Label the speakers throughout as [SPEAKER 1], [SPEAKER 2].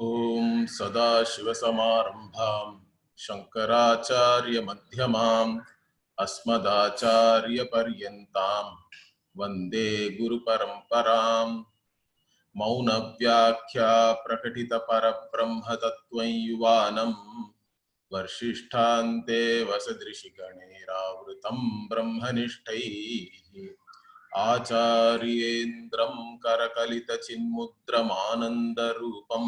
[SPEAKER 1] ओम सदाशिवसमारंभां शंकराचार्यमध्यमाम् अस्मदाचार्यपर्यन्तां वन्दे गुरुपरम्पराम्। मौनव्याख्या प्रकटितपरब्रह्मतत्त्वं युवानं वर्षिष्ठान्ते वसदृशिगणैरावृतं ब्रह्मनिष्ठैः आचार्येन्द्रं करकलितचिन्मुद्रमानन्दरूपं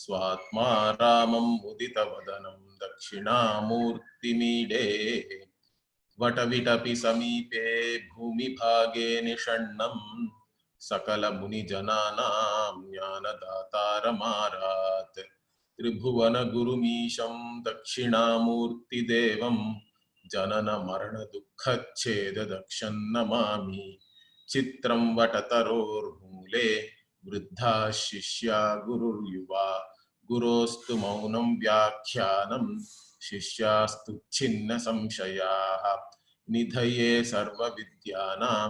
[SPEAKER 1] स्वात्मा रामं मुदितवदनं दक्षिणामूर्तिमीडे वटविटपि समीपे भूमिभागे निषण्णं सकलमुनिजनानां ज्ञानदातारमारात् त्रिभुवनगुरुमीशं दक्षिणामूर्तिदेवं जननमरणदुःखच्छेददक्षं नमामि। चित्रं वटतरोर्मूले वृद्धा शिष्या गुरुर्युवा गुरोस्तु मौनं व्याख्यानं शिष्यास्तु छिन्न संशयाः। निधये सर्वविद्यानां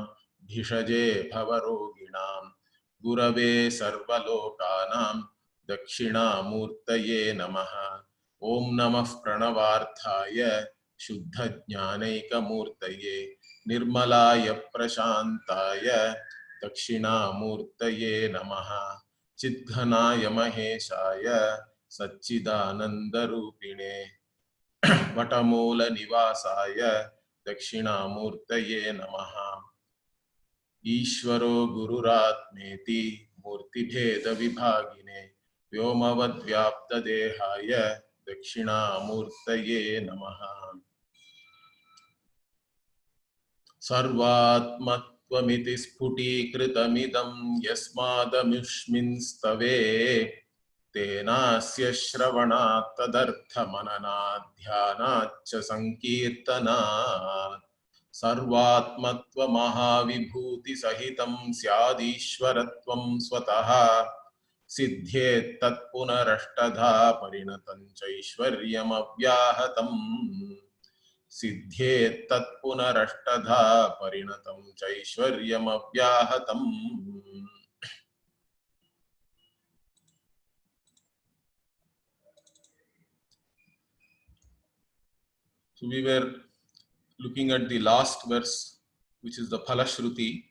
[SPEAKER 1] भिषजे भवरोगिणां गुरवे सर्वलोकानां दक्षिणामूर्तये नमः। ओम नमः प्रणवार्थाय शुद्धज्ञानैकमूर्तये निर्मलाय प्रशान्ताय दक्षिणामूर्तये नमः। चिद्घनाय महेशाय सच्चिदानन्दरूपिणे वटमूलनिवासाय दक्षिणामूर्तये नमः। ईश्वरो गुरुरात्मेति मूर्तिभेदविभागिने व्योमवद्व्याप्तदेहाय दक्षिणामूर्तये नमः। सर्वात्मत्वमिति स्फुटीकृतमिदं यस्मादमुष्मिंस्तवे तेनास्य श्रवणात् तदर्थमननात् ध्यानाच्च संकीर्तनात् सर्वात्मत्वमहाविभूतिसहितं स्यादीश्वरत्वं स्वतः सिद्ध्येत् तत्पुनरष्टधा परिणतं चैश्वर्यमव्याहतम्। सिद्ध्येत् तत्पुनरष्टधा परिणतं चैश्वर्यमव्याहतम्। So we were looking at the last verse, which is the Phalashruti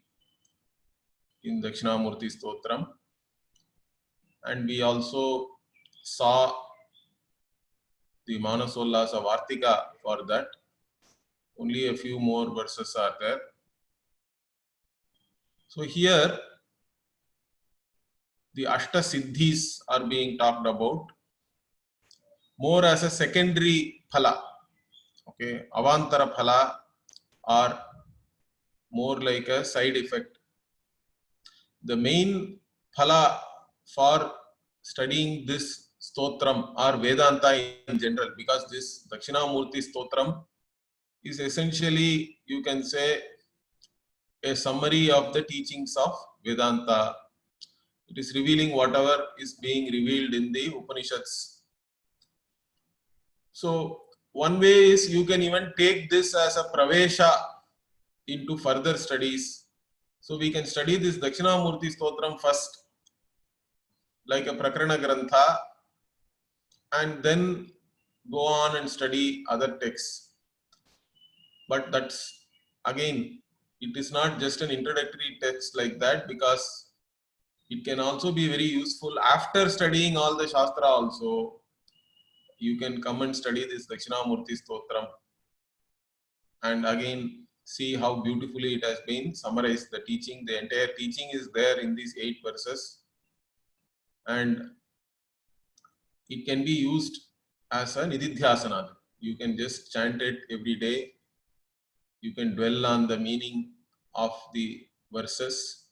[SPEAKER 1] in Dakshinamurti Stotram, and we also saw the Manasollasa Vartika for that. Only a few more verses are there. So here the Ashta Siddhis are being talked about more as a secondary phala. Okay, Avantara phala are more like a side effect. The main phala for studying this stotram or Vedanta in general, because this Dakshinamurti stotram is essentially, you can say, a summary of the teachings of Vedanta. It is revealing whatever is being revealed in the Upanishads. So one way is you can even take this as a pravesha into further studies. So we can study this Dakshinamurti Stotram first, like a Prakarana Grantha, and then go on and study other texts. But that's, again, it is not just an introductory text like that, because it can also be very useful after studying all the Shastra also. You can come and study this Dakshinamurti Stotram and again see how beautifully it has been summarized. The teaching, the entire teaching is there in these 8 verses, and it can be used as a nididhyasana. You can just chant it every day. You can dwell on the meaning of the verses.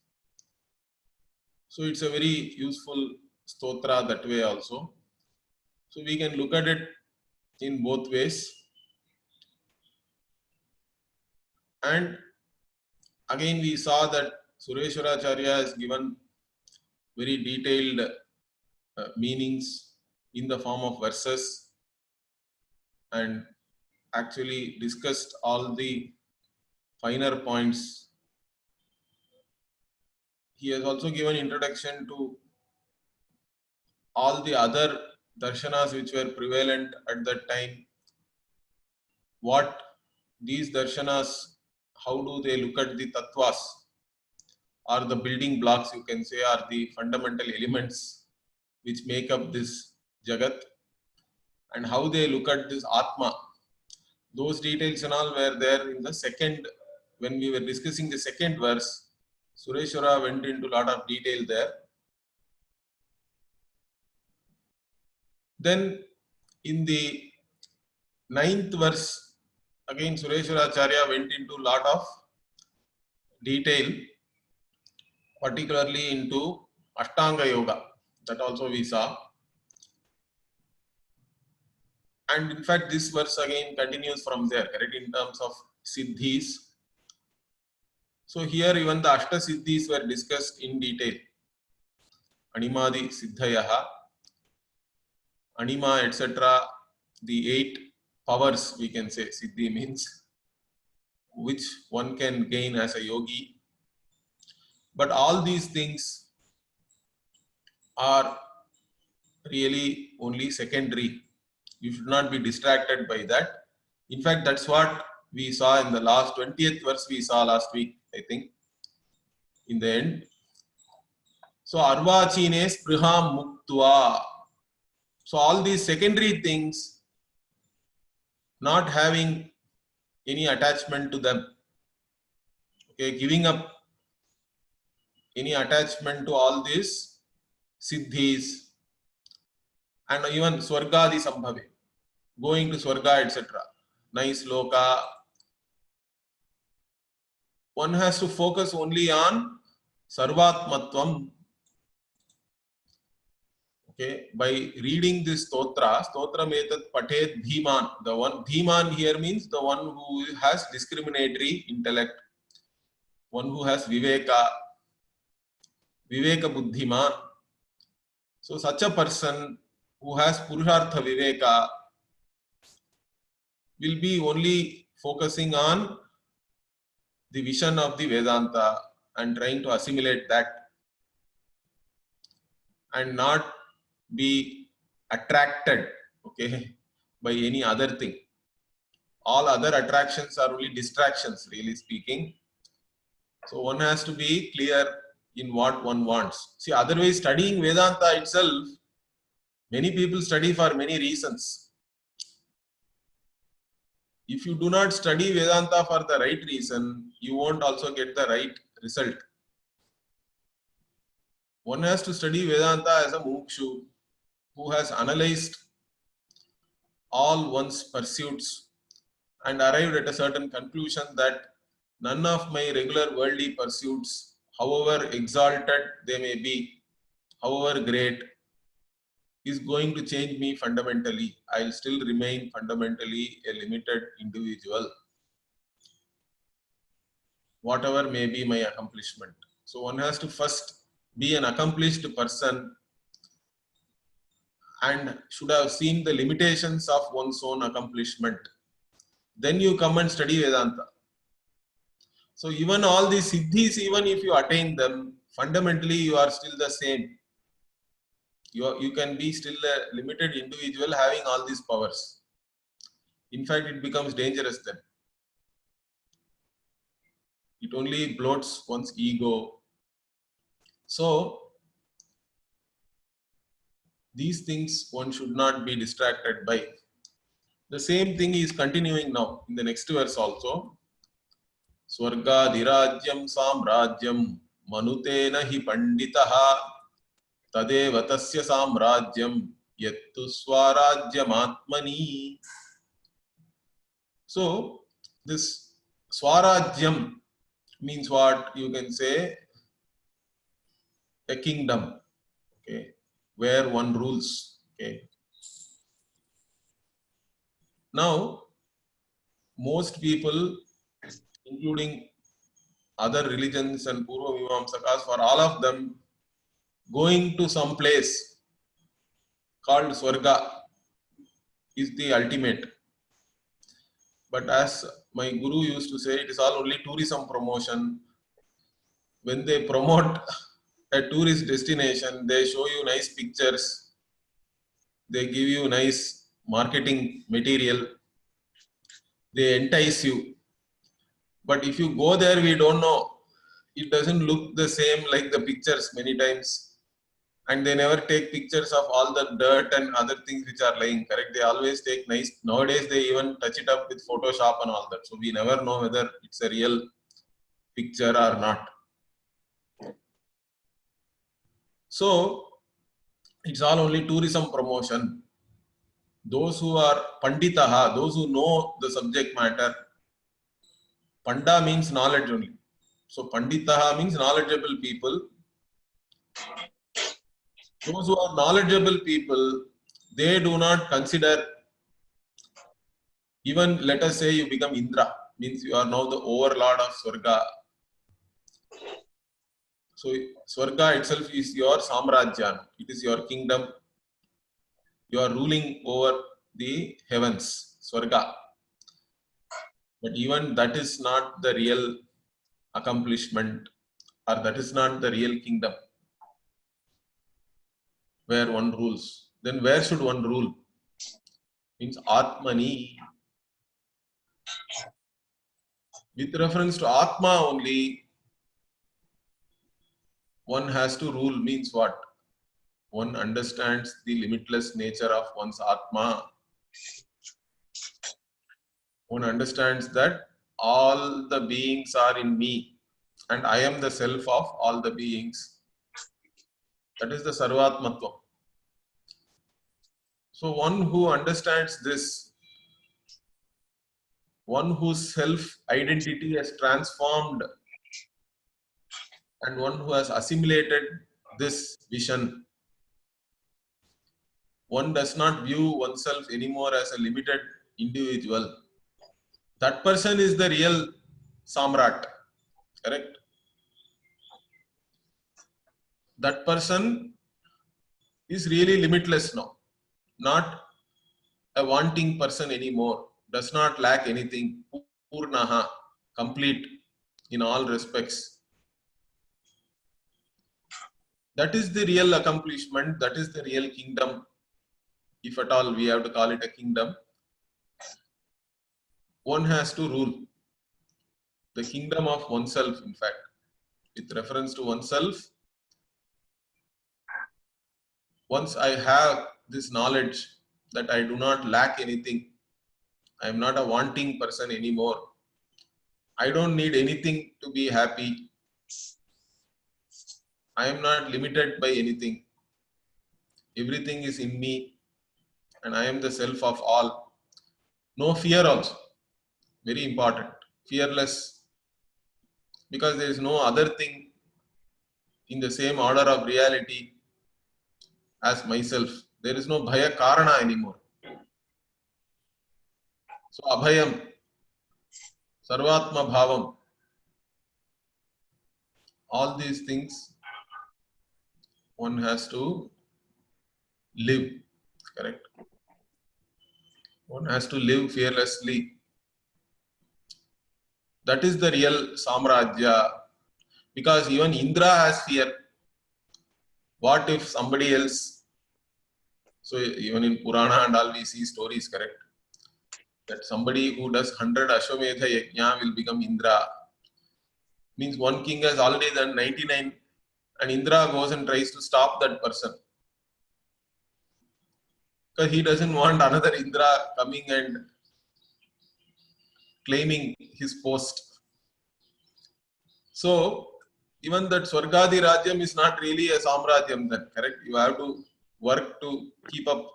[SPEAKER 1] So it's a very useful stotra that way also. So we can look at it in both ways. And again we saw that Sureshwaracharya has given very detailed meanings in the form of verses and actually discussed all the finer points. He has also given introduction to all the other darshanas which were prevalent at that time, what these darshanas, how do they look at the tattvas, or the building blocks, you can say, are the fundamental elements which make up this Jagat, and how they look at this Atma. Those details and all were there in the second, when we were discussing the second verse. Sureshwara went into a lot of detail there. Then in the 9th verse, again Sureshwara Acharya went into a lot of detail, particularly into Ashtanga Yoga. That also we saw. And in fact, this verse again continues from there, correct, in terms of Siddhis. So here even the Ashta Siddhis were discussed in detail. Animadi Siddhayaha, Anima, etc. The 8 powers, we can say, Siddhi means, which one can gain as a yogi. But all these things are really only secondary. You should not be distracted by that. In fact, that's what we saw in the last 20th verse we saw last week, I think, in the end. So, Arvachine Spriham Muktva. So, all these secondary things, not having any attachment to them, okay, giving up any attachment to all these siddhis, and even Swargadi Sambhave, going to Swarga, etc. Nice loka. One has to focus only on Sarvatmatvam. Okay, by reading this stotra, stotra metat patet dhiman. The one dhiman here means the one who has discriminatory intellect, one who has viveka, viveka buddhiman. So such a person who has purushartha viveka will be only focusing on the vision of the Vedanta and trying to assimilate that, and not be attracted, okay, by any other thing. All other attractions are only distractions, really speaking. So one has to be clear in what one wants. See, otherwise studying Vedanta itself, many people study for many reasons. If you do not study Vedanta for the right reason, you won't also get the right result. One has to study Vedanta as a mukshu who has analyzed all one's pursuits and arrived at a certain conclusion that none of my regular worldly pursuits, however exalted they may be, however great, is going to change me fundamentally. I'll still remain fundamentally a limited individual, whatever may be my accomplishment. So one has to first be an accomplished person and should have seen the limitations of one's own accomplishment. Then you come and study Vedanta. So even all these siddhis, even if you attain them, fundamentally you are still the same. You can be still a limited individual having all these powers. In fact, it becomes dangerous then. It only bloats one's ego. So these things one should not be distracted by. The same thing is continuing now in the next verse also. Swargadhirajyam samrajyam manutena hi panditaha tadev tasya samrajyam yattu swarajyam atmani. So this swarajyam means what? You can say a kingdom, okay, where one rules. Okay. Now, most people, including other religions and Purva Mimamsakas, for all of them, going to some place called Swarga is the ultimate. But as my guru used to say, it is all only tourism promotion. When they promote a tourist destination, they show you nice pictures, they give you nice marketing material, they entice you, but if you go there, we don't know, it doesn't look the same like the pictures many times, and they never take pictures of all the dirt and other things which are lying, correct? They always take nice, nowadays they even touch it up with Photoshop and all that, so we never know whether it's a real picture or not. So it's all only tourism promotion. Those who are panditaha, those who know the subject matter, panda means knowledge only, so panditaha means knowledgeable people. Those who are knowledgeable people, they do not consider, even let us say you become Indra, means you are now the overlord of Swarga. So Swarga itself is your samrajya, it is your kingdom, you are ruling over the heavens, Swarga. But even that is not the real accomplishment, or that is not the real kingdom where one rules. Then where should one rule? Means Atmani. With reference to Atma only, one has to rule, means what? One understands the limitless nature of one's Atma. One understands that all the beings are in me and I am the self of all the beings. That is the Sarvatmatva. So one who understands this, one whose self-identity has transformed, and one who has assimilated this vision, one does not view oneself anymore as a limited individual. That person is the real Samrat, correct? That person is really limitless now, not a wanting person anymore, does not lack anything, Purnaha, complete in all respects. That is the real accomplishment, that is the real kingdom, if at all we have to call it a kingdom. One has to rule the kingdom of oneself, in fact, with reference to oneself. Once I have this knowledge that I do not lack anything, I am not a wanting person anymore, I don't need anything to be happy, I am not limited by anything, everything is in me and I am the self of all. No fear also, very important, fearless, because there is no other thing in the same order of reality as myself. There is no bhaya karana anymore. So abhayam, sarvatma bhavam, all these things one has to live, correct? One has to live fearlessly. That is the real samrajya, because even Indra has fear. What if somebody else, so even in Purana and all we see stories, correct, that somebody who does 100 Ashwamedha Yajna will become Indra. Means one king has already done 99 and Indra goes and tries to stop that person, because he doesn't want another Indra coming and claiming his post. So even that Swargadi Rajyam is not really a Samrajyam then, correct? You have to work to keep up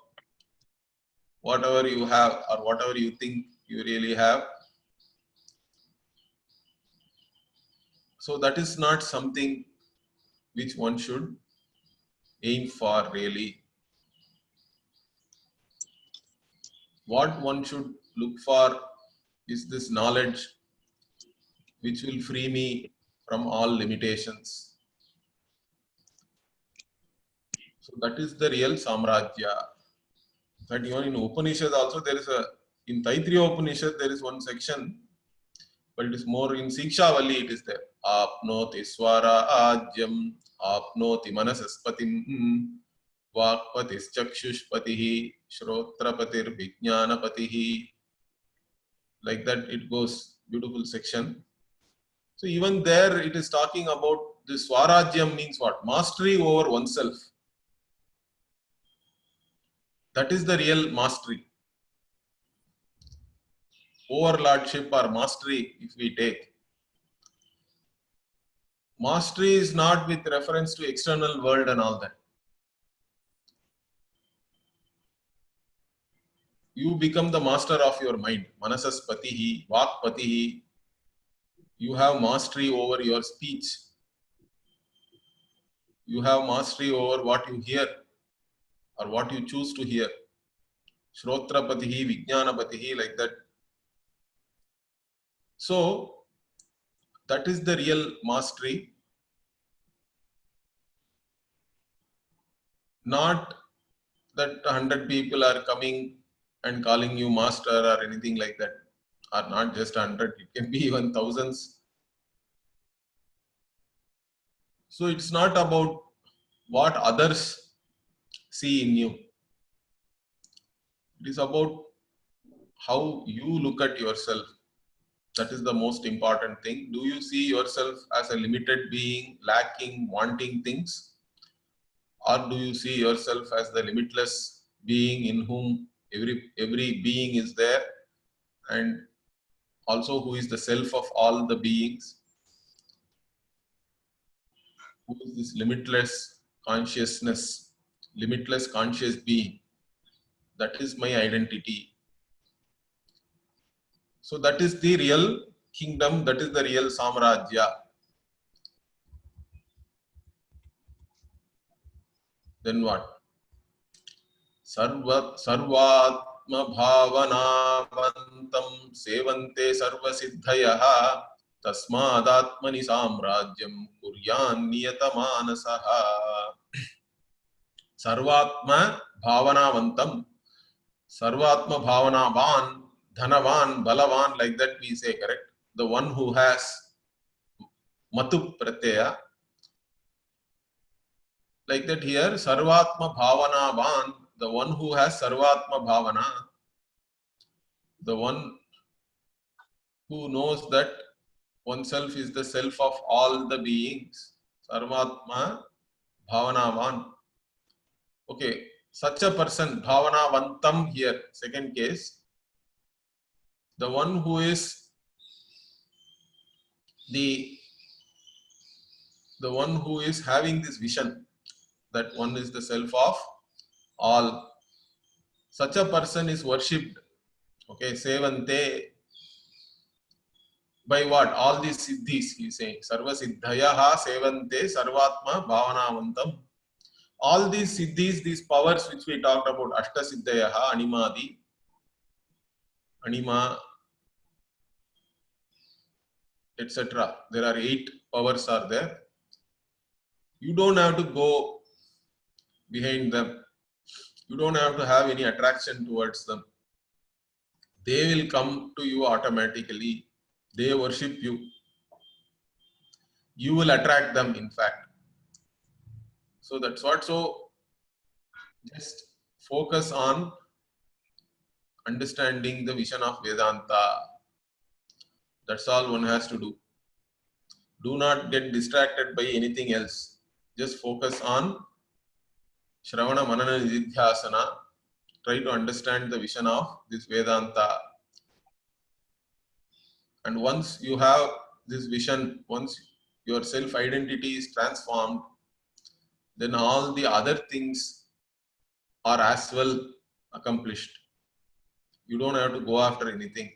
[SPEAKER 1] whatever you have or whatever you think you really have. So that is not something which one should aim for really. What one should look for is this knowledge which will free me from all limitations. So that is the real Samrajya. That even in Upanishad also there is a, in Taittiriya Upanishad there is one section, but it is more in Sikshavalli it is there. Apnoti swara ajyam, apnoti manasaspatim, Vakpatischakshushpatihi, Shrotrapatirvijnanapatihi. Like that it goes. Beautiful section. So even there it is talking about this Swarajyam means what? Mastery over oneself. That is the real mastery. Overlordship or mastery, if we take. Mastery is not with reference to external world and all that. You become the master of your mind. Manasaspatihi, Vakpatihi. You have mastery over your speech. You have mastery over what you hear or what you choose to hear. Shrotrapatihi, Vijnanapatihi, like that. So, that is the real mastery. Not that 100 people are coming and calling you master or anything like that. Or not just 100, it can be even thousands. So, it's not about what others see in you. It is about how you look at yourself. That is the most important thing. Do you see yourself as a limited being, lacking, wanting things? Or do you see yourself as the limitless being in whom every being is there, and also who is the self of all the beings? Who is this limitless consciousness, limitless conscious being? That is my identity. So that is the real kingdom, that is the real Samrajya. Then what? सर्वात्म भावनावन्तं सेवन्ते सर्वसिद्धयः तस्मादात्मनि साम्राज्यं कुर्यान्नियतमानसः. सर्वात्म भावनावन्तं, सर्वात्ma bhavanavan, dhanavan, balavan, like that we say, correct? The one who has matu pratyaya. Like that here, sarvatma bhavanavan, the one who has sarvatma bhavana, the one who knows that oneself is the self of all the beings. Sarvatma bhavanavan. Okay, such a person, bhavanavantam here, second case, the one who is the one who is having this vision that one is the self of all. Such a person is worshipped. Okay, sevante. By what? All these siddhis, he is saying. Sarva siddhayaha sevante sarvatma bhavanavantam. All these siddhis, these powers which we talked about, ashta siddhayaha, animadi, anima, etc. There are 8 powers are there. You don't have to go behind them. You don't have to have any attraction towards them. They will come to you automatically. They worship you. You will attract them, in fact. So that's what. So just focus on understanding the vision of Vedanta. That's all one has to do. Do not get distracted by anything else. Just focus on Shravana Manana Nididhyasana. Try to understand the vision of this Vedanta. And once you have this vision, once your self-identity is transformed, then all the other things are as well accomplished. You don't have to go after anything.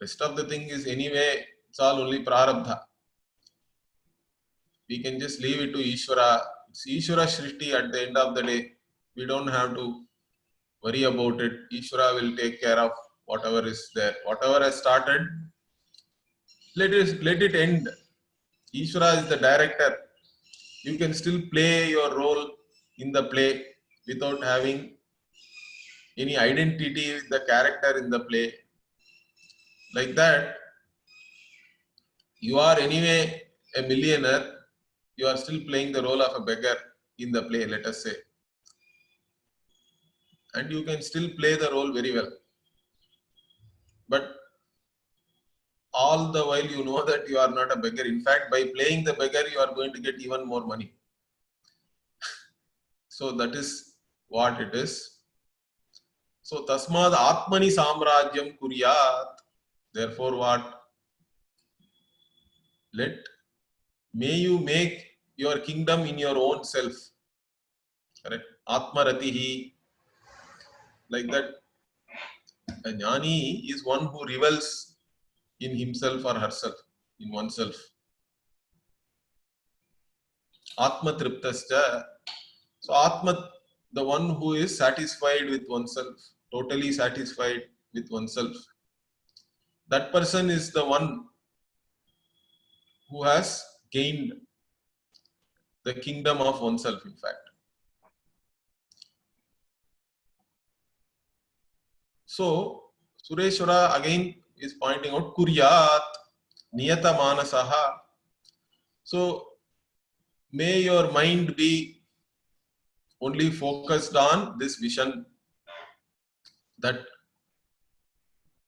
[SPEAKER 1] Rest of the thing is anyway, it's all only prarabdha. We can just leave it to Ishvara. It's Ishvara Shrishti at the end of the day. We don't have to worry about it. Ishvara will take care of whatever is there. Whatever has started, let it end. Ishvara is the director. You can still play your role in the play without having any identity with the character in the play. Like that, you are anyway a millionaire. You are still playing the role of a beggar in the play, let us say. and you can still play the role very well. But all the while you know that you are not a beggar. In fact, by playing the beggar, you are going to get even more money. So that is what it is. So tasmad atmani samrajyam kuryat. Therefore, what? May you make your kingdom in your own self. Correct? Atmaratihi. Like that, a jnani is one who revels in himself or herself, in oneself. Atma triptascha. So Atma, the one who is satisfied with oneself, totally satisfied with oneself. That person is the one who has gained the kingdom of oneself, in fact. So Sureshwara again is pointing out Kuryat Niyata Manasaha. So may your mind be only focused on this vision that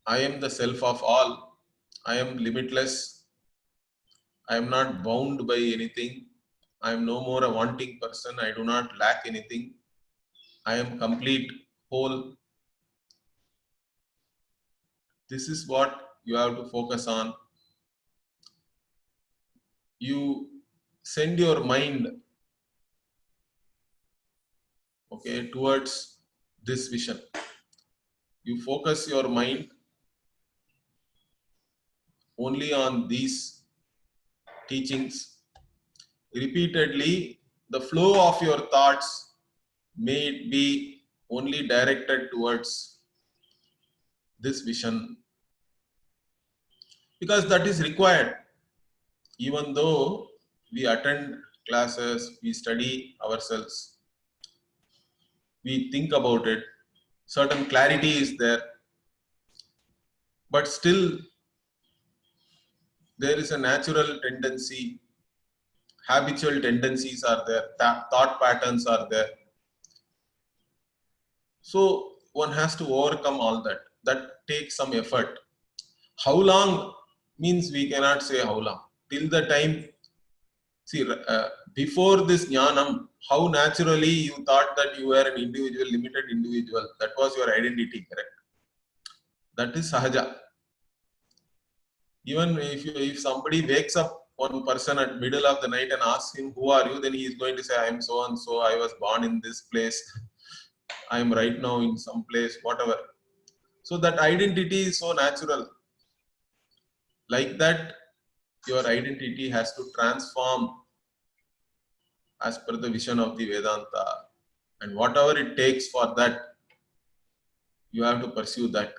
[SPEAKER 1] I am the self of all. I am limitless. I am not bound by anything. I am no more a wanting person. I do not lack anything. I am complete, whole. This is what you have to focus on. You send your mind, okay, towards this vision. You focus your mind only on these teachings. Repeatedly, the flow of your thoughts may be only directed towards this vision, because that is required. Even though we attend classes, we study ourselves, we think about it, certain clarity is there, but still there is a natural tendency, habitual tendencies are there, thought patterns are there. So one has to overcome all that. That takes some effort. How long means we cannot say how long. Till the time, see, before this jnanam, how naturally you thought that you were an individual, limited individual. That was your identity, correct? That is sahaja. Even if somebody wakes up one person at middle of the night and asks him, who are you? Then he is going to say, I am so and so, I was born in this place. I am right now in some place, whatever. So that identity is so natural. Like that, your identity has to transform as per the vision of the Vedanta. And whatever it takes for that, you have to pursue that.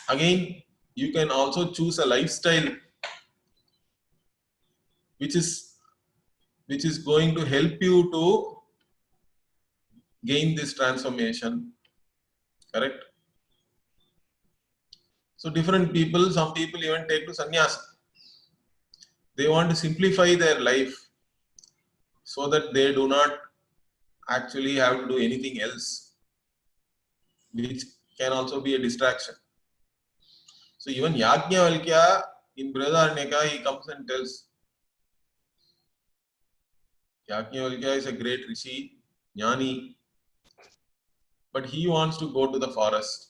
[SPEAKER 1] Again, you can also choose a lifestyle which is going to help you to gain this transformation. Correct? So different people, some people even take to sannyasa. They want to simplify their life so that they do not actually have to do anything else, which can also be a distraction. So even Yajnavalkya in Brihadaranyaka, he comes and tells, Yajnavalkya is a great rishi, jnani, but he wants to go to the forest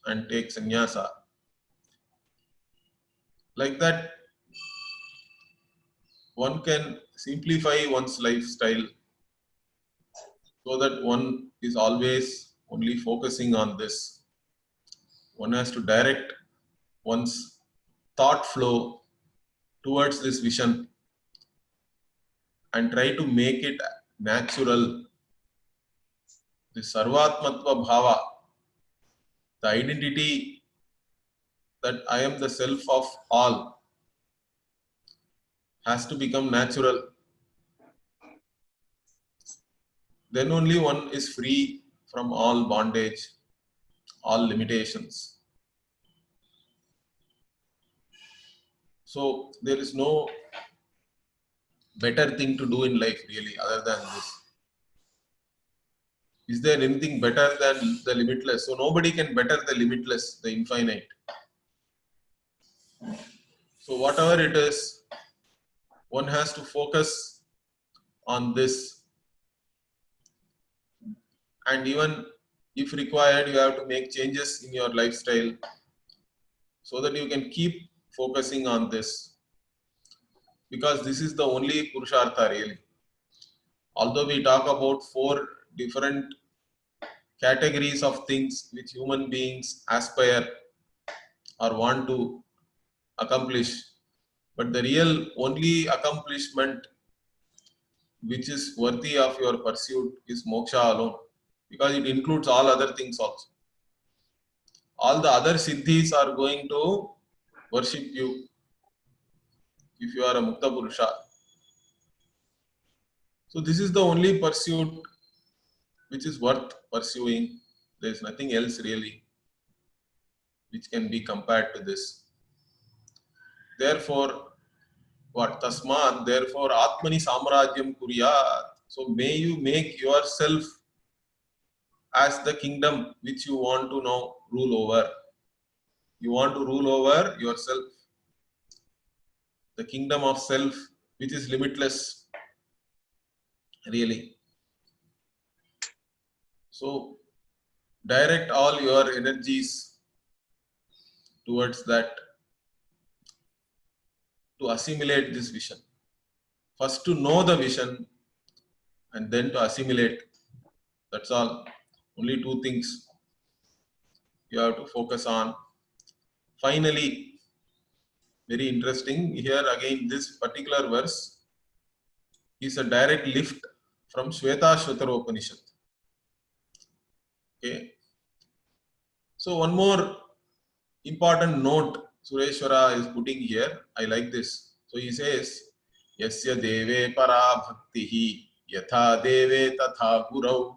[SPEAKER 1] and take sannyasa. Like that, one can simplify one's lifestyle so that one is always only focusing on this. One has to direct one's thought flow towards this vision and try to make it natural. The Sarvatmatva Bhava, the identity that I am the self of all, has to become natural. Then only one is free from all bondage, all limitations. So there is no better thing to do in life really other than this? Is there anything better than the limitless? So nobody can better the limitless, the infinite. So whatever it is, one has to focus on this, and even if required, you have to make changes in your lifestyle so that you can keep focusing on this, because this is the only Purushartha really. Although we talk about 4 different categories of things which human beings aspire or want to accomplish, but the real only accomplishment which is worthy of your pursuit is moksha alone, because it includes all other things also. All the other siddhis are going to worship you if you are a Mukta Purusha. So this is the only pursuit which is worth pursuing. There is nothing else really which can be compared to this. Therefore, what tasmat? Therefore, Atmani Samrajyam Kuryat. So may you make yourself as the kingdom which you want to now rule over. You want to rule over yourself, the kingdom of self, which is limitless, really. So direct all your energies towards that, to assimilate this vision. First to know the vision and then to assimilate. That's all. Only 2 things you have to focus on. Finally, very interesting, here again this particular verse is a direct lift from Shvetashvatara Upanishad. Okay. So one more important note Sureshwara is putting here. I like this. So he says, Yasya deve para bhaktihi yatha deve tatha gurau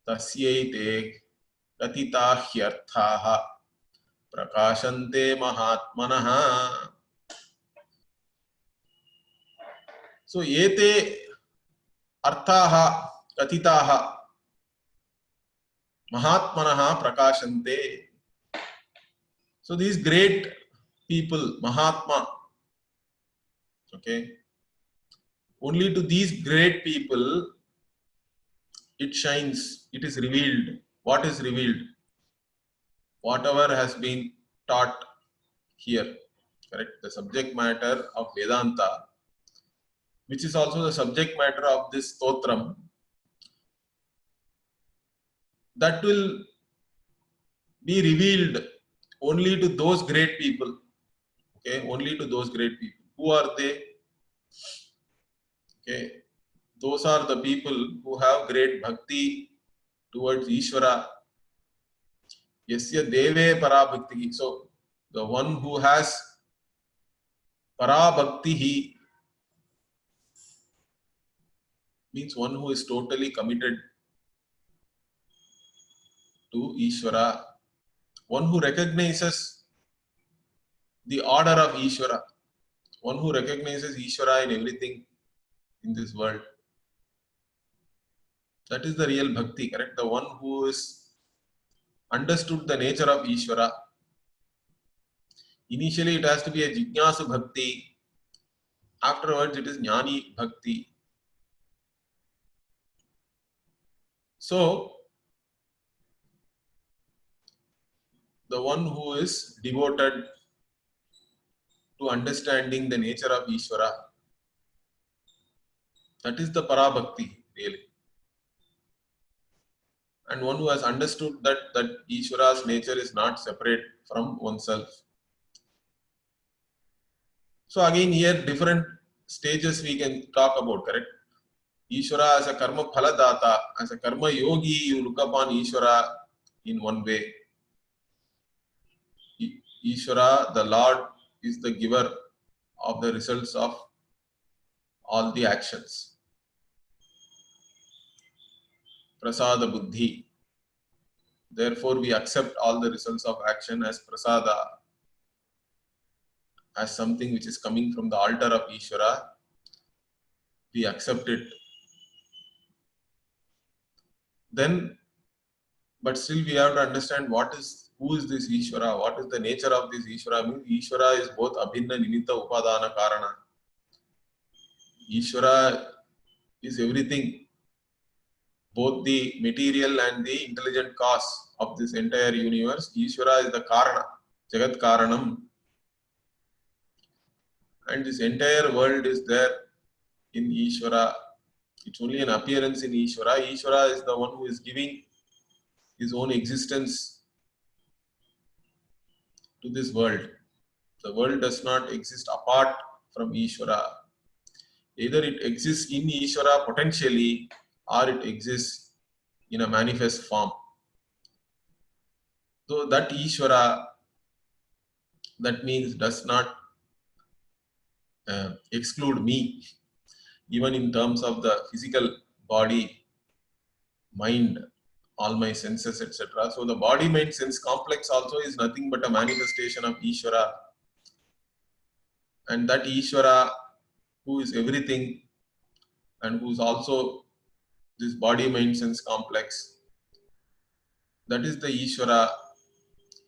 [SPEAKER 1] tasyaite katita hyarthaha prakashante mahatmanaha. So yete arthaha katitaha mahatmanaha prakashante. So these great people, Mahatma, okay, only to these great people it shines, it is revealed. What is revealed? Whatever has been taught here, correct? The subject matter of Vedanta, which is also the subject matter of this stotram, that will be revealed only to those great people. Okay, only to those great people. Who are they? Okay, those are the people who have great bhakti towards Ishvara. Yasya deve parabhakti. So the one who has parabhakti means one who is totally committed to Ishvara, one who recognizes the order of Ishvara, one who recognizes Ishvara in everything in this world. That is the real bhakti, correct? The one who is understood the nature of Ishvara. Initially it has to be a Jignasu bhakti, afterwards it is Jnani bhakti. So the one who is devoted to understanding the nature of Ishvara, that is the parabhakti really. And one who has understood that Ishvara's nature is not separate from oneself. So again here different stages we can talk about, correct? Ishvara as a karma phaladata, as a karma yogi, you look upon Ishvara in one way. Ishvara, the Lord, is the giver of the results of all the actions. Prasada buddhi. Therefore, we accept all the results of action as prasada, as something which is coming from the altar of Ishvara. we accept it. Then, but still we have to understand who is this Ishvara, what is the nature of this Ishvara. Means Ishvara is both Abhinna Nimitta Upadana Karana. Ishvara is everything, both the material and the intelligent cause of this entire universe. Ishvara is the Karana, Jagat Karanam. And this entire world is there in Ishvara. It's only an appearance in Ishvara. Ishvara is the one who is giving his own existence to this world. The world does not exist apart from Ishvara. Either it exists in Ishvara potentially, or it exists in a manifest form. So that Ishvara, that means does not exclude me, even in terms of the physical body, mind, all my senses, etc. So the body mind sense complex also is nothing but a manifestation of Ishvara. And that Ishvara, who is everything and who is also this body mind sense complex, that is the Ishvara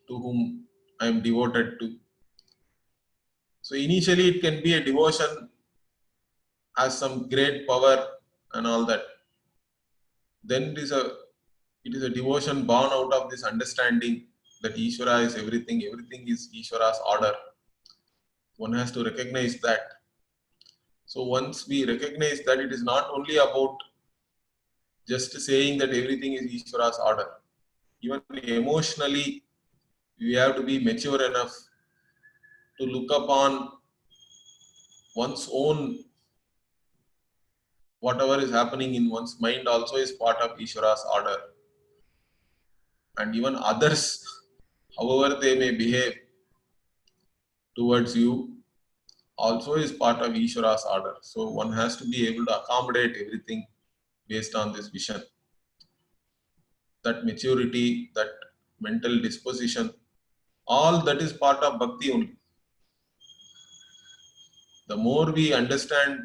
[SPEAKER 1] to whom I am devoted to. So initially it can be a devotion as some great power and all that. Then it is a devotion born out of this understanding that Ishvara is everything, everything is Ishvara's order. One has to recognize that. So once we recognize that, it is not only about just saying that everything is Ishvara's order. Even emotionally, we have to be mature enough to look upon one's own, whatever is happening in one's mind also is part of Ishvara's order. And even others, however they may behave towards you, also is part of Ishvara's order. So one has to be able to accommodate everything based on this vision. That maturity, that mental disposition, all that is part of bhakti only. The more we understand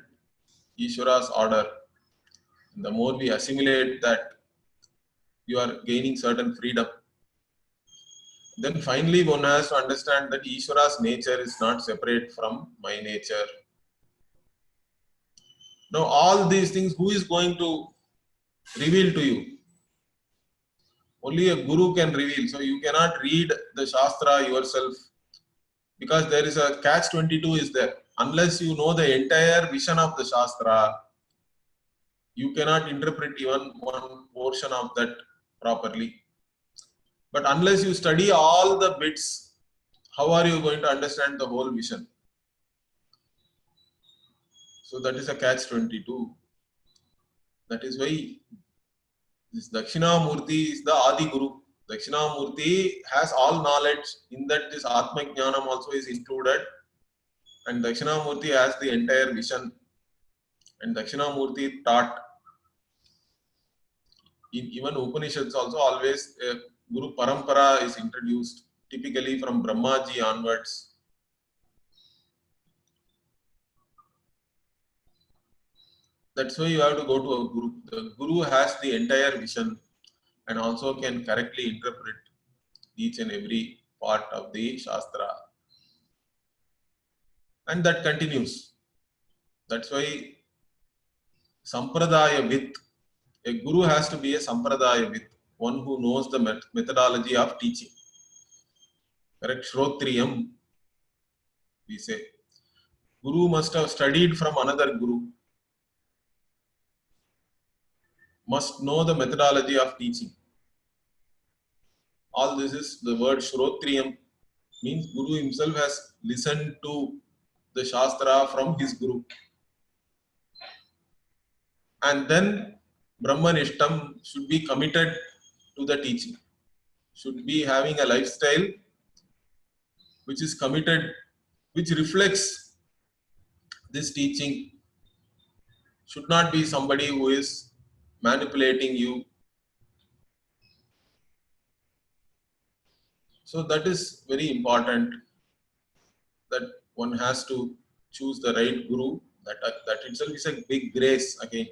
[SPEAKER 1] Ishvara's order, the more we assimilate that, you are gaining certain freedom. Then finally one has to understand that Ishvara's nature is not separate from my nature. Now all these things, who is going to reveal to you? Only a guru can reveal. So you cannot read the Shastra yourself, because there is a catch-22 is there. Unless you know the entire vision of the Shastra, you cannot interpret even one portion of that properly. But unless you study all the bits, how are you going to understand the whole vision? So that is a catch-22. That is why this Dakshinamurti is the Adi Guru. Dakshinamurti has all knowledge. In that, this Atma Jnanam also is included. And Dakshinamurti has the entire vision. And Dakshinamurti taught. In even Upanishads also always Guru Parampara is introduced, typically from Brahmaji onwards. That's why you have to go to a Guru. The Guru has the entire vision and also can correctly interpret each and every part of the Shastra. And that continues. That's why Sampradaya with, a Guru has to be a Sampradaya with, one who knows the methodology of teaching. Correct? Shrotriyam, we say. Guru must have studied from another Guru. Must know the methodology of teaching. All this is the word Shrotriyam, means Guru himself has listened to the Shastra from his Guru. And then Brahmanishtam should be committed to the teaching, should be having a lifestyle which is committed, which reflects this teaching, should not be somebody who is manipulating you. So that is very important, that one has to choose the right Guru That itself is a big grace again.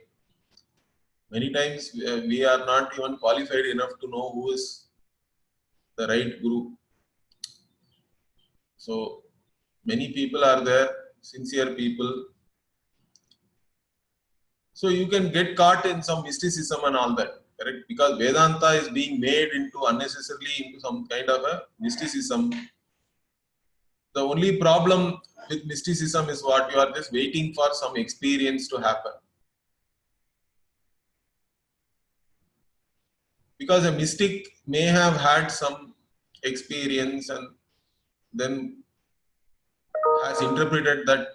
[SPEAKER 1] Many times we are not even qualified enough to know who is the right guru. So many people are there, sincere people. So you can get caught in some mysticism and all that, correct? Because Vedanta is being made into unnecessarily into some kind of a mysticism. The only problem with mysticism is what you are just waiting for some experience to happen. Because a mystic may have had some experience and then has interpreted that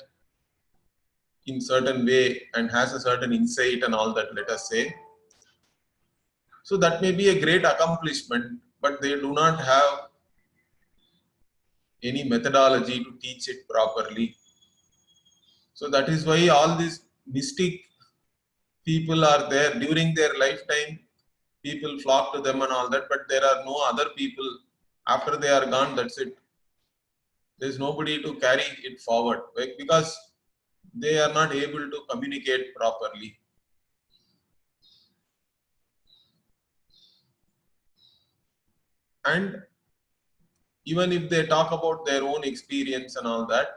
[SPEAKER 1] in certain way and has a certain insight and all that, let us say. So that may be a great accomplishment, but they do not have any methodology to teach it properly. So that is why all these mystic people are there during their lifetime. People flock to them and all that, but there are no other people after they are gone. That's it. There is nobody to carry it forward, right? Because they are not able to communicate properly. And even if they talk about their own experience and all that,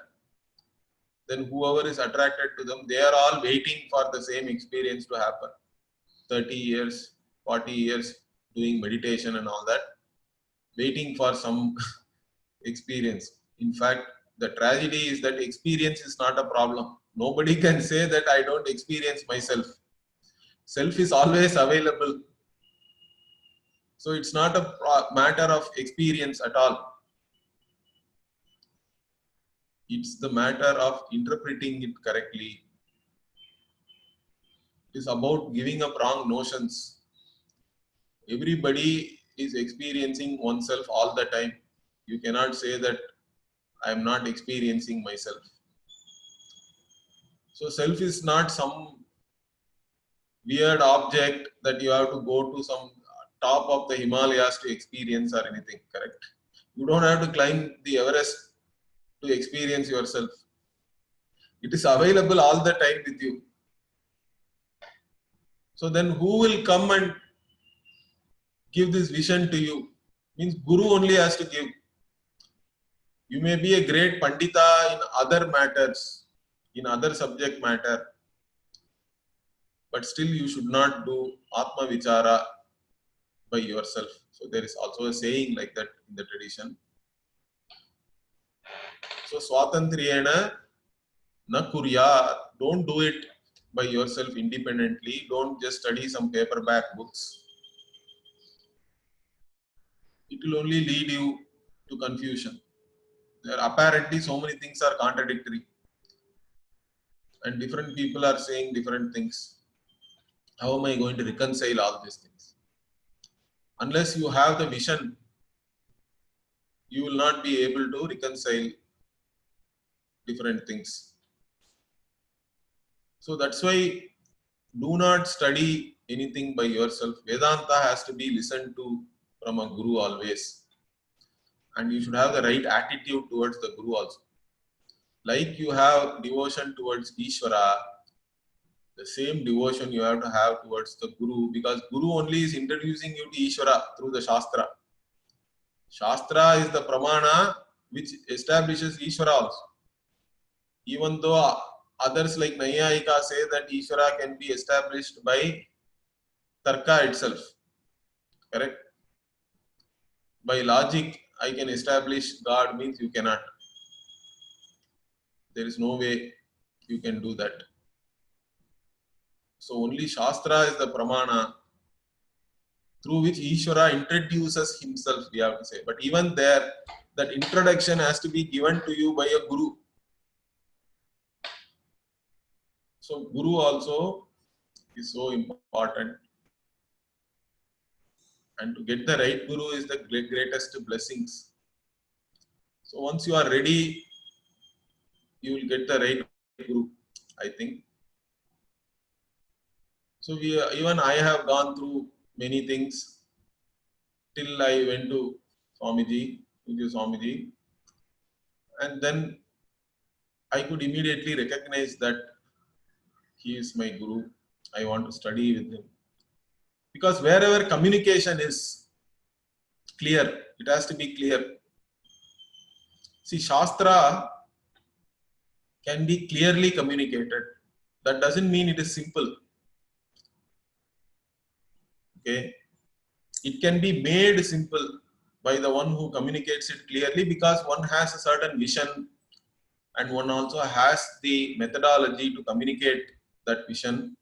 [SPEAKER 1] then whoever is attracted to them, they are all waiting for the same experience to happen. 30 years, 40 years doing meditation and all that, waiting for some experience. In fact, the tragedy is that experience is not a problem. Nobody can say that I don't experience myself. Self is always available. So it's not a matter of experience at all. It's the matter of interpreting it correctly. It is about giving up wrong notions. Everybody is experiencing oneself all the time. You cannot say that I am not experiencing myself. So self is not some weird object that you have to go to some top of the Himalayas to experience or anything, correct? You don't have to climb the Everest to experience yourself. It is available all the time with you. So then who will come and give this vision to you? Means Guru only has to give. You may be a great Pandita in other matters, in other subject matter, but still you should not do Atma Vichara by yourself. So there is also a saying like that in the tradition. So Swatantriyena na kuryat. Don't do it by yourself independently. Don't just study some paperback books. It will only lead you to confusion. There are apparently so many things are contradictory. And different people are saying different things. How am I going to reconcile all these things? Unless you have the vision, you will not be able to reconcile different things. So that's why do not study anything by yourself. Vedanta has to be listened to from a guru always. And you should have the right attitude towards the guru also. Like you have devotion towards Ishvara, the same devotion you have to have towards the guru, because guru only is introducing you to Ishvara through the Shastra. Shastra is the pramana which establishes Ishvara also. Even though others like Nayayika say that Ishvara can be established by Tarka itself. Correct? By logic, I can establish God means you cannot. There is no way you can do that. So only Shastra is the pramana through which Ishvara introduces himself, we have to say. But even there, that introduction has to be given to you by a guru. So guru also is so important. And to get the right guru is the greatest blessings. So once you are ready, you will get the right guru, I think. So even I have gone through many things till I went to Swamiji, and then I could immediately recognize that he is my guru, I want to study with him. Because wherever communication is clear, it has to be clear. See, Shastra can be clearly communicated. That doesn't mean it is simple. Okay, it can be made simple by the one who communicates it clearly, because one has a certain vision and one also has the methodology to communicate that vision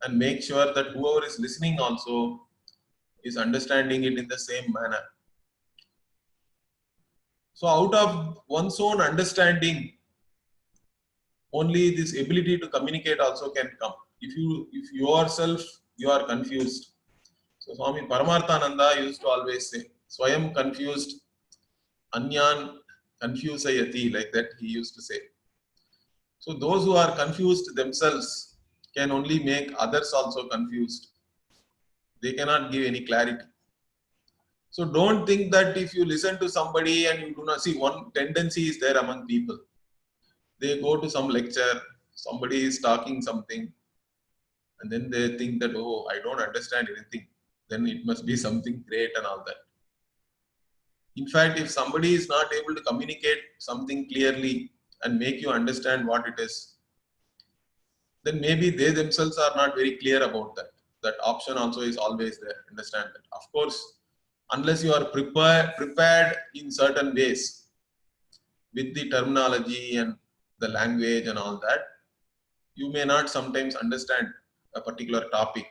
[SPEAKER 1] and make sure that whoever is listening also is understanding it in the same manner. So out of one's own understanding, only this ability to communicate also can come. If yourself you are confused. So Swami Paramarthananda used to always say, Swayam confused, Anyan confusayati, like that he used to say. So those who are confused themselves can only make others also confused. They cannot give any clarity. So don't think that if you listen to somebody and you do not see, one tendency is there among people. They go to some lecture, somebody is talking something, and then they think that, oh, I don't understand anything. Then it must be something great and all that. In fact, if somebody is not able to communicate something clearly and make you understand what it is, then maybe they themselves are not very clear about that. That option also is always there. Understand that. Of course, unless you are prepared in certain ways with the terminology and the language and all that, you may not sometimes understand a particular topic.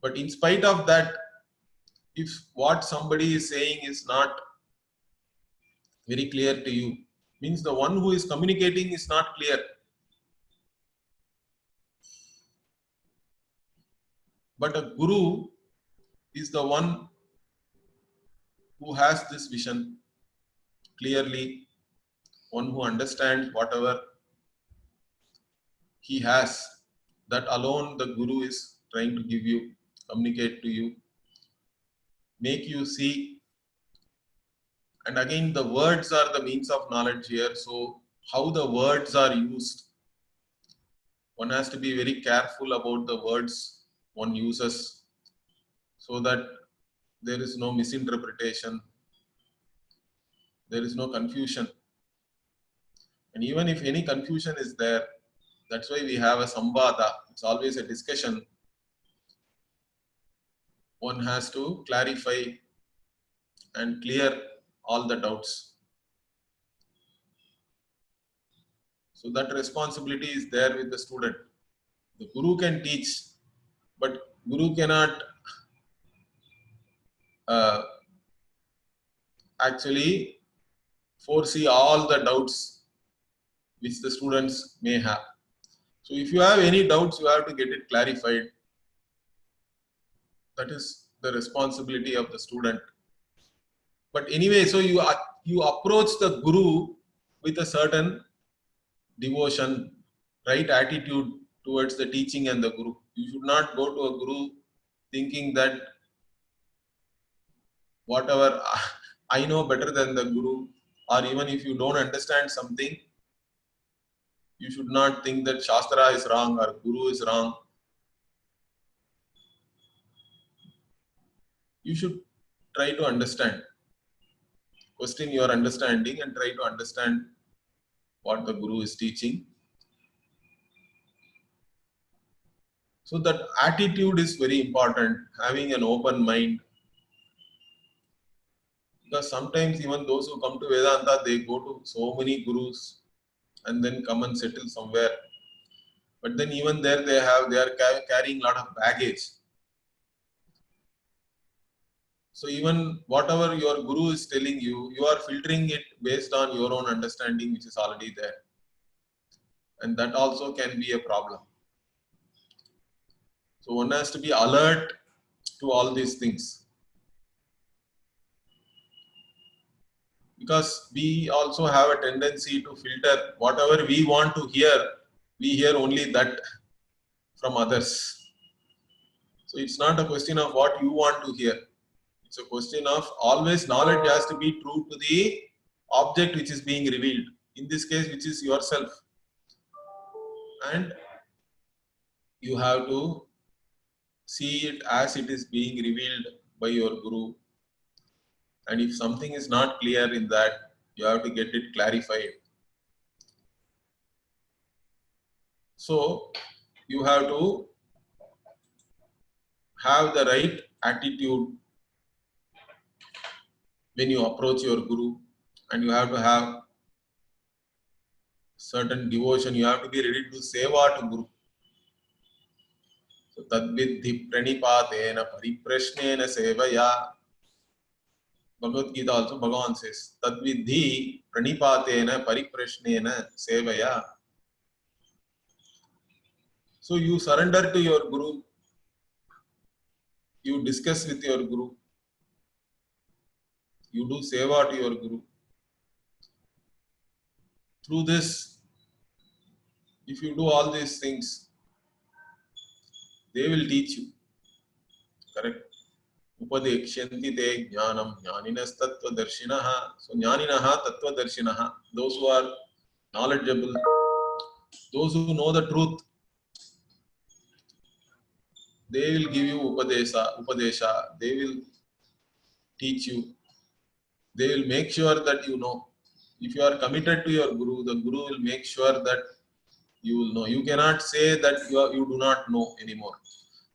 [SPEAKER 1] But in spite of that, if what somebody is saying is not very clear to you, means the one who is communicating is not clear. But a guru is the one who has this vision clearly, one who understands whatever he has. That alone the guru is trying to give you, communicate to you, make you see. And again, the words are the means of knowledge here. So how the words are used, one has to be very careful about the words one uses, so that there is no misinterpretation, there is no confusion. And even if any confusion is there, that's why we have a samvada. It's always a discussion. One has to clarify and clear all the doubts. So that responsibility is there with the student. The guru can teach, but guru cannot actually foresee all the doubts which the students may have. So if you have any doubts, you have to get it clarified. That is the responsibility of the student. But anyway, so you approach the guru with a certain devotion, right attitude towards the teaching and the guru. You should not go to a guru thinking that whatever I know better than the guru, or even if you don't understand something, you should not think that Shastra is wrong or guru is wrong. You should try to understand. Question your understanding and try to understand what the guru is teaching. So that attitude is very important, having an open mind. Because sometimes even those who come to Vedanta, they go to so many gurus and then come and settle somewhere. But then even there they are carrying a lot of baggage. So even whatever your guru is telling you, you are filtering it based on your own understanding which is already there. And that also can be a problem. So one has to be alert to all these things. Because we also have a tendency to filter whatever we want to hear, we hear only that from others. So it's not a question of what you want to hear. It's a question of always knowledge has to be true to the object which is being revealed. In this case, which is yourself. And you have to see it as it is being revealed by your Guru. And if something is not clear in that, you have to get it clarified. So you have to have the right attitude when you approach your Guru, and you have to have certain devotion. You have to be ready to seva to Guru. So tadvidhi pranipatena pariprashnena sevaya. Bhagavad Gita also Bhagavan says, Tadvidhi pranipatena pariprashnena sevaya. So you surrender to your Guru, you discuss with your Guru, you do seva to your Guru. Through this, if you do all these things, they will teach you. Correct? Upadekshanti te jnanam jnaninas tattva darshinaha. So jnaninaha tattva darshinaha. Those who are knowledgeable, those who know the truth, they will give you upadesha. They will teach you. They will make sure that you know. If you are committed to your Guru, the Guru will make sure that you will know. You cannot say that you do not know anymore.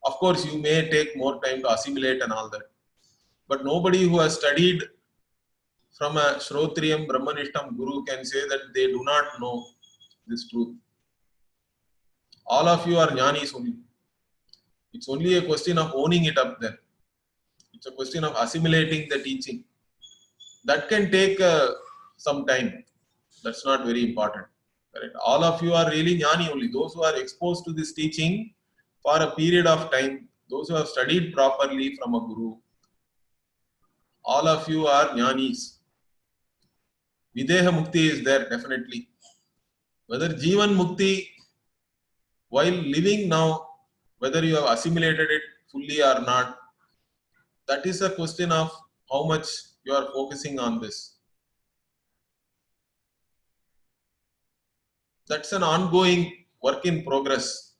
[SPEAKER 1] Of course, you may take more time to assimilate and all that. But nobody who has studied from a Shrotriyam Brahmanishtam Guru can say that they do not know this truth. All of you are jnanis only. It's only a question of owning it up there. It's a question of assimilating the teaching. That can take some time. That's not very important. Correct? All of you are really jnani only. Those who are exposed to this teaching for a period of time, those who have studied properly from a Guru, all of you are jnanis. Videha Mukti is there definitely. Whether Jivan Mukti, while living now, whether you have assimilated it fully or not, that is a question of how much you are focusing on this. That's an ongoing work in progress.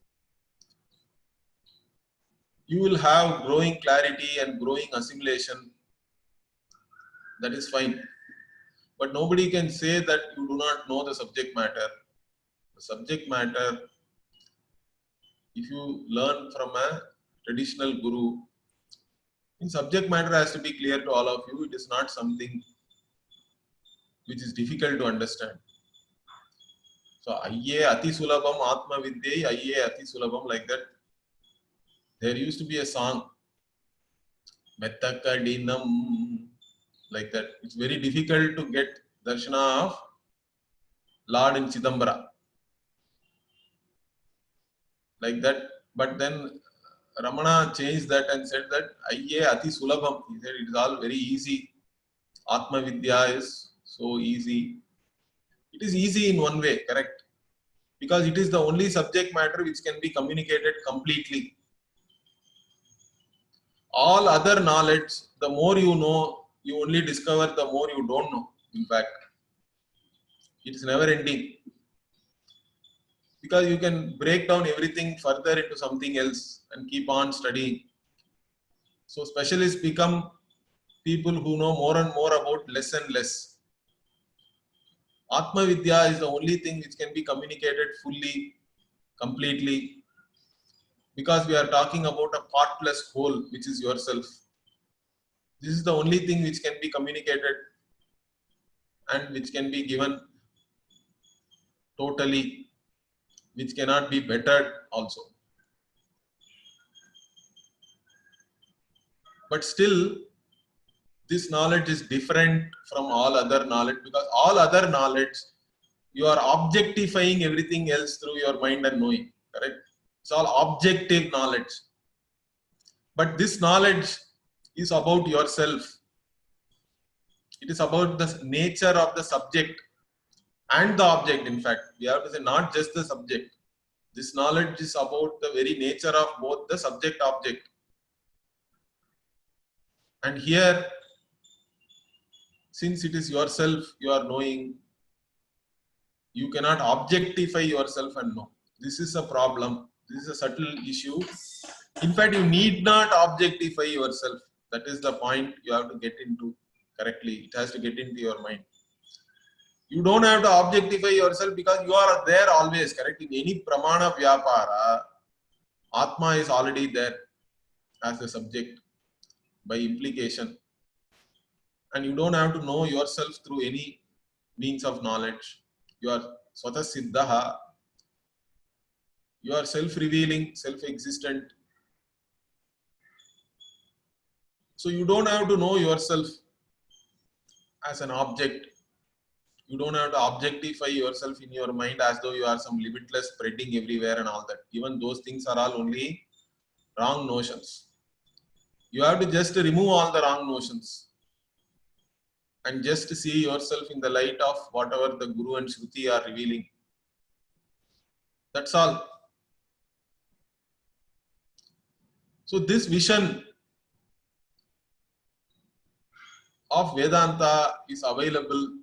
[SPEAKER 1] You will have growing clarity and growing assimilation. That is fine. But nobody can say that you do not know the subject matter. The subject matter, if you learn from a traditional Guru, in subject matter has to be clear to all of you. It is not something which is difficult to understand. So, ayye ati sulabam atma vidyai, ayye ati sulabam, like that. There used to be a song, Mettakadinam, like that. It's very difficult to get darshana of Lord in Chidambara, like that. But then Ramana changed that and said that ayye ati sulabam. He said it is all very easy. Atma Vidya is so easy. It is easy in one way, correct? Because it is the only subject matter which can be communicated completely. All other knowledge, the more you know, you only discover the more you don't know. In fact, it is never ending. Because you can break down everything further into something else and keep on studying. So specialists become people who know more and more about less and less. Atma Vidya is the only thing which can be communicated fully, completely, because we are talking about a partless whole, which is yourself. This is the only thing which can be communicated and which can be given totally, which cannot be bettered also. But still, this knowledge is different from all other knowledge, because all other knowledge, you are objectifying everything else through your mind and knowing, correct? It's all objective knowledge. But this knowledge is about yourself. It is about the nature of the subject and the object. In fact, we have to say not just the subject. This knowledge is about the very nature of both the subject object. And here, since it is yourself you are knowing, you cannot objectify yourself and know. This is a problem. This is a subtle issue. In fact, you need not objectify yourself. That is the point you have to get into correctly. It has to get into your mind. You don't have to objectify yourself because you are there always, correct? In any pramana vyapara, Atma is already there as the subject by implication. And you don't have to know yourself through any means of knowledge. You are swata siddhaha. You are self-revealing, self-existent. So you don't have to know yourself as an object. You don't have to objectify yourself in your mind as though you are some limitless spreading everywhere and all that. Even those things are all only wrong notions. You have to just remove all the wrong notions and just see yourself in the light of whatever the Guru and Shruti are revealing. That's all. So this vision of Vedanta is available.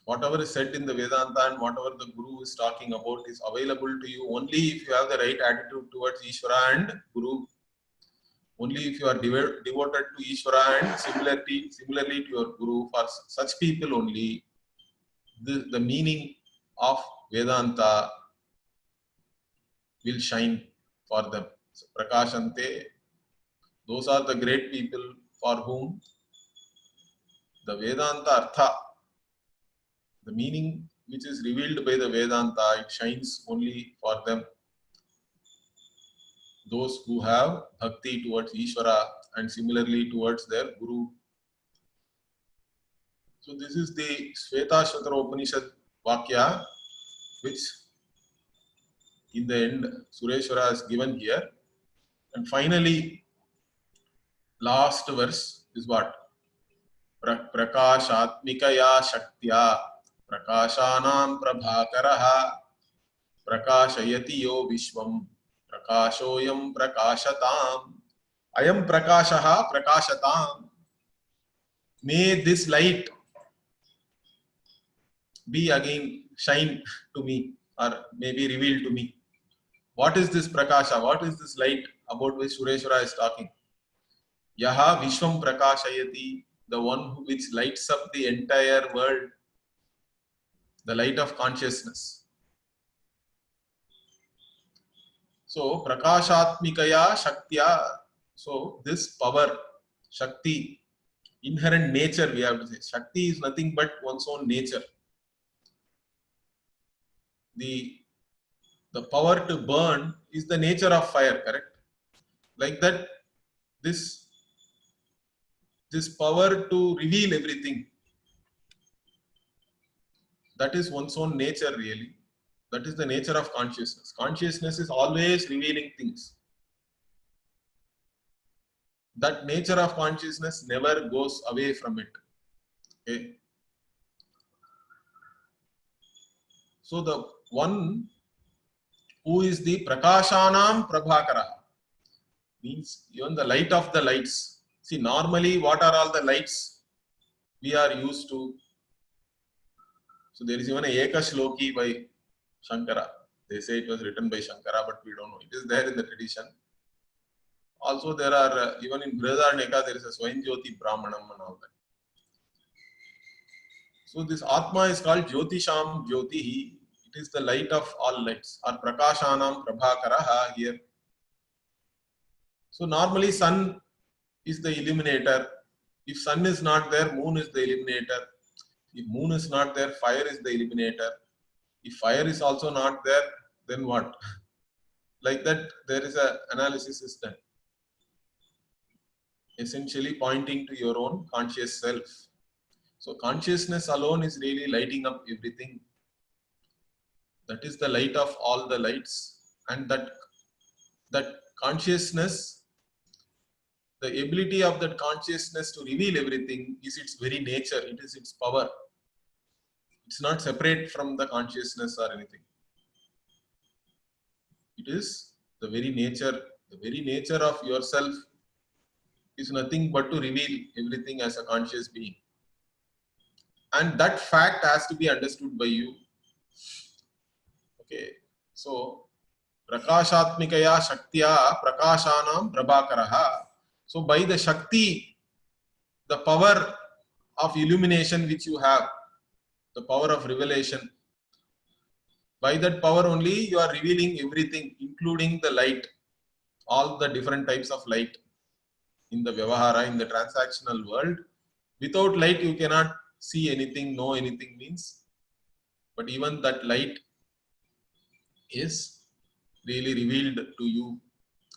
[SPEAKER 1] Whatever is said in the Vedanta and whatever the Guru is talking about is available to you only if you have the right attitude towards Ishvara and Guru. Only if you are devoted to Ishvara and similarly to your Guru. For such people only, the meaning of Vedanta will shine for them. So, Prakashante, those are the great people for whom the Vedanta Artha, the meaning which is revealed by the Vedanta, it shines only for them. Those who have bhakti towards Ishvara and similarly towards their Guru. So this is the Shvetashvatara Upanishad Vakya, which in the end Sureshwara has given here. And finally, last verse is what? Prakashatmikaya Shaktya Prakashanam Prabhakaraha Prakashayati Yo Vishwam Prakashoyam Prakashatam Ayam Prakashaha Prakashatam. May this light be again shine to me or maybe revealed to me. What is this Prakasha? What is this light about which Sureshwara is talking? Yaha Vishwam Prakashayati, the one which lights up the entire world, the light of consciousness. So Prakashatmikaya Shaktya, so this power, Shakti, inherent nature we have to say. Shakti is nothing but one's own nature. The power to burn is the nature of fire, correct? Like that, this power to reveal everything, that is one's own nature really. That is the nature of consciousness. Consciousness is always revealing things. That nature of consciousness never goes away from it. Okay? So the one who is the Prakashanam Prabhakara means even the light of the lights. See, normally what are all the lights we are used to? So there is even a Eka Shloki by Shankara. They say it was written by Shankara, but we don't know. It is there in the tradition. Also, there are, even in Brihadaranyaka, there is a Swayanjyoti Brahmanam and all that. So this Atma is called Jyotisham Jyotihi. It is the light of all lights, or Prakashanam Prabhakaraha here. So normally sun is the illuminator. If sun is not there, moon is the illuminator. If moon is not there, fire is the illuminator. If fire is also not there, then what? Like that, there is an analysis is done. Essentially pointing to your own conscious self. So consciousness alone is really lighting up everything. That is the light of all the lights. And that consciousness, the ability of that consciousness to reveal everything is its very nature. It is its power. It's not separate from the consciousness or anything. It is the very nature. The very nature of yourself is nothing but to reveal everything as a conscious being. And that fact has to be understood by you. Okay, so Prakashatmikaya Shaktya Prakashanam Prabhakaraha. So by the Shakti, the power of illumination which you have, the power of revelation, by that power only you are revealing everything, including the light, all the different types of light in the Vyavahara, in the transactional world. Without light you cannot see anything, know anything means. But even that light is really revealed to you.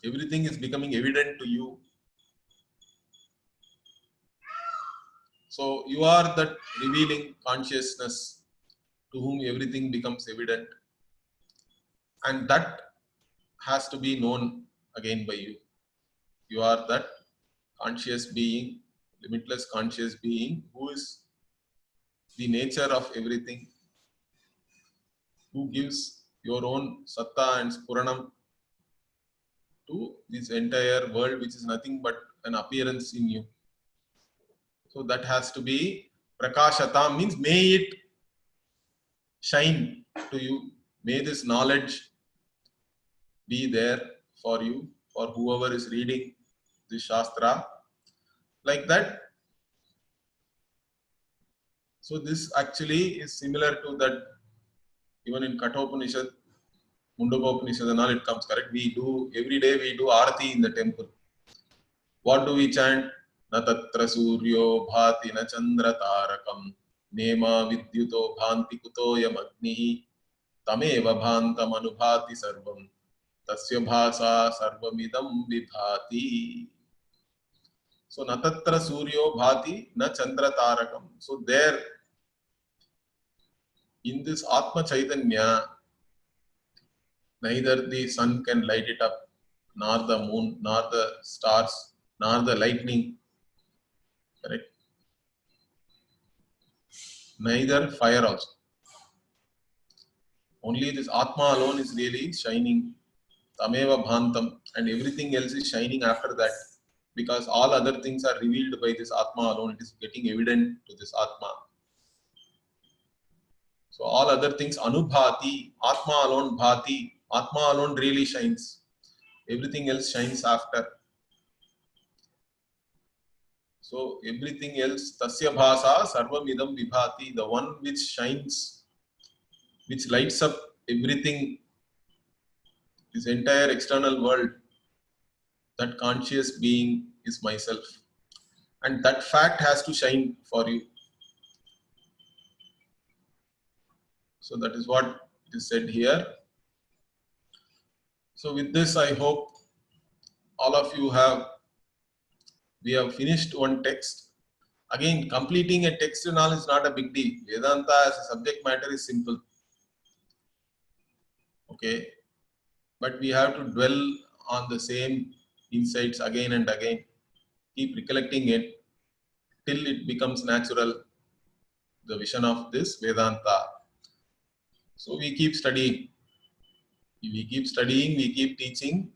[SPEAKER 1] Everything is becoming evident to you. So you are that revealing consciousness to whom everything becomes evident. And that has to be known again by you. You are that conscious being, limitless conscious being, who is the nature of everything, who gives your own satta and spuranam to this entire world, which is nothing but an appearance in you. So that has to be prakashata, means may it shine to you. May this knowledge be there for you, for whoever is reading this Shastra, like that. So this actually is similar to that, even in Kathopanishad, Mundakopanishad and all, it comes, correct? We do, every day we do Aarati in the temple. What do we chant? Na tatra suryo bhati na chandra tarakam nema vidyuto bhanti kutoyam agnihi tameva bhantam anubhati sarvam tasya bhasa sarvamidam vibhati. So na tatra suryo bhati na chandra tarakam. So there in this Atma Chaitanya, neither the sun can light it up, nor the moon, nor the stars, nor the lightning. Correct? Neither fire also. Only this Atma alone is really shining. Tameva Bhantam, and everything else is shining after that. Because all other things are revealed by this Atma alone. It is getting evident to this Atma. So all other things Anubhati, Atma alone Bhati, Atma alone really shines. Everything else shines after. So everything else, Tasya Bhasa Sarvamidam Vibhati, the one which shines, which lights up everything, this entire external world, that conscious being is myself. And that fact has to shine for you. So that is what is said here. So with this, I hope all of you we have finished one text. Again, completing a text and all is not a big deal. Vedanta as a subject matter is simple. Okay. But we have to dwell on the same insights again and again. Keep recollecting it till it becomes natural, the vision of this Vedanta. So we keep studying. We keep studying, we keep teaching.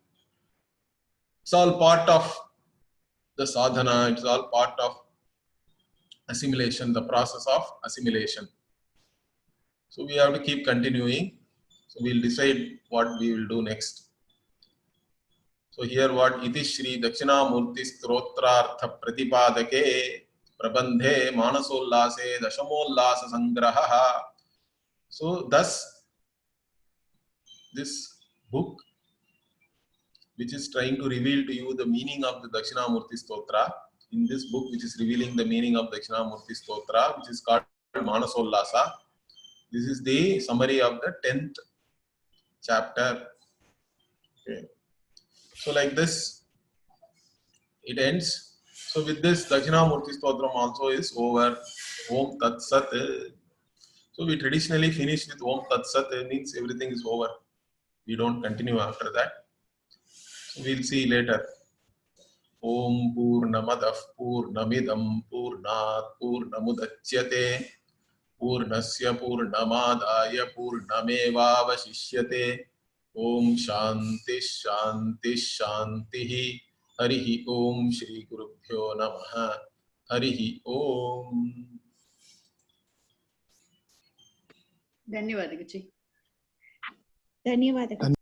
[SPEAKER 1] It's all part of the sadhana, it's all part of assimilation, the process of assimilation. So we have to keep continuing. So we'll decide what we will do next. So here what iti Shri Dakshinamurti Stotrartha Pratipadake Prabandhe Manasollase Dashamollasa Sangraha. So thus this book, which is trying to reveal to you the meaning of the Dakshinamurti Stotra, in this book which is revealing the meaning of Dakshinamurti Stotra, which is called Manasollasa, this is the summary of the 10th chapter. Okay. So like this, it ends. So with this, Dakshinamurti Stotram also is over. Om Tat Sat. So we traditionally finish with Om Tat Sat, means everything is over. We don't continue after that. So we'll see later. Om Purnamadah Purnamidam Purnat Purnamudachyate Purnasya Purnamadaya Purnamevavashishyate. Om Shanti Shanti Shanti. Harihi Om Shri Gurubhyo Namaha. Harihi Om.
[SPEAKER 2] धन्यवाद गुरुजी.
[SPEAKER 3] धन्यवाद.